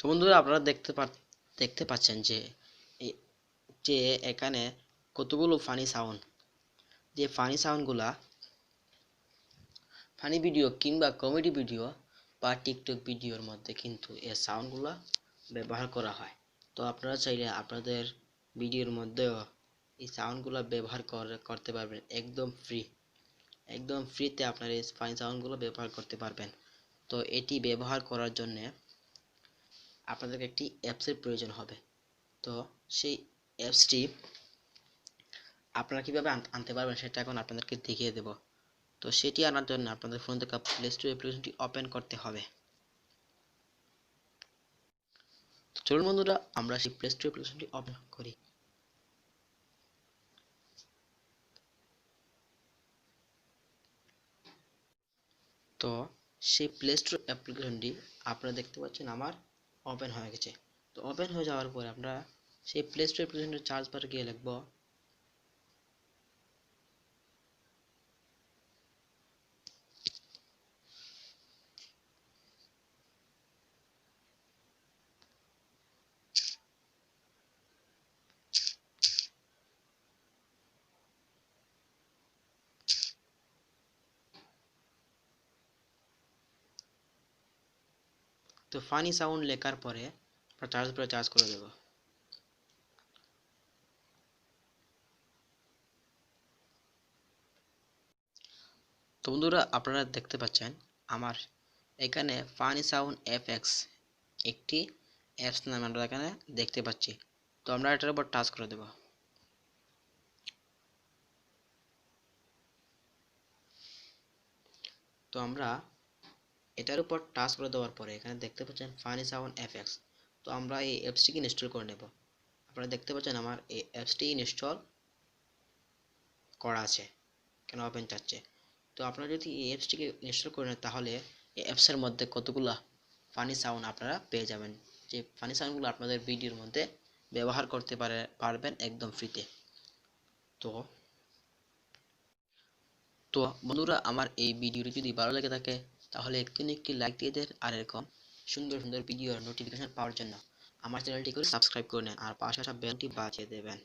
বন্ধুরা আপনারা দেখতে পাচ্ছেন যে এ- যে এখানে কতগুলো ফানি সাউন্ডগুলা ফানি ভিডিও কিংবা কমেডি ভিডিও বা টিকটক ভিডিওর মধ্যে কিন্তু এই সাউন্ডগুলা ব্যবহার করা হয়। তো আপনারা চাইলে আপনাদের ভিডিওর মধ্যেও এই সাউন্ডগুলো ব্যবহার করতে পারবেন একদম ফ্রিতে আপনারা এই ফানি সাউন্ডগুলো ব্যবহার করতে পারবেন। তো এটি ব্যবহার করার জন্য আপনাদেরকে একটি অ্যাপসের প্রয়োজন হবে। তো সেই অ্যাপসটি আপনারা কিভাবে আনতে পারবেন সেটা এখন আপনাদেরকে দেখিয়ে দেব। তো সেটি আনার জন্য আপনাদের ফোন থেকে প্লে স্টোর অ্যাপ্লিকেশনটি ওপেন করতে হবে। তো চলুন বন্ধুরা আমরা সেই প্লে স্টোর অ্যাপ্লিকেশনটি ওপেন করি। তো সেই প্লে স্টোর অ্যাপ্লিকেশনটি আপনারা দেখতে পাচ্ছেন আমার ওপেন হয়ে গেছে। তো ওপেন হয়ে যাওয়ার পরে আমরা সেই প্লে স্টোর অ্যাপ্লিকেশনটির সার্চ বারে গিয়ে লিখব তো ফানি সাউন্ড লেখার পরে আমরা চার্জ করে দেব। তো বন্ধুরা আপনারা দেখতে পাচ্ছেন আমার এখানে ফানি সাউন্ড এফএক্স একটি অ্যাপস নাম আমরা এখানে দেখতে পাচ্ছি। তো আমরা এটার উপর টাচ করে দেব। তো আমরা এটার উপর টাচ করে দেওয়ার পরে এখানে দেখতে পাচ্ছেন ফানি সাউন্ড এফএক্স। তো আমরা এই অ্যাপসটিকে ইনস্টল করে নেব। আপনারা দেখতে পাচ্ছেন আমার এই অ্যাপসটি ইনস্টল করা আছে, কেন ওপেন চাচ্ছে। তো আপনারা যদি এই অ্যাপসটিকে ইনস্টল করে নেন তাহলে এই অ্যাপসের মধ্যে কতগুলা ফানি সাউন্ড আপনারা পেয়ে যাবেন, যে ফানি সাউন্ডগুলো আপনাদের ভিডিওর মধ্যে ব্যবহার করতে পারবেন একদম ফ্রিতে। তো তো বন্ধুরা আমার এই ভিডিওটি যদি ভালো লেগে থাকে তাহলে একটি লাইক দিয়ে দেন, আর এরকম সুন্দর সুন্দর ভিডিওর নোটিফিকেশন পাওয়ার জন্য আমার চ্যানেলটি করে সাবস্ক্রাইব করে নেন আর পাশে আসা বেলটি বাজিয়ে দেবেন।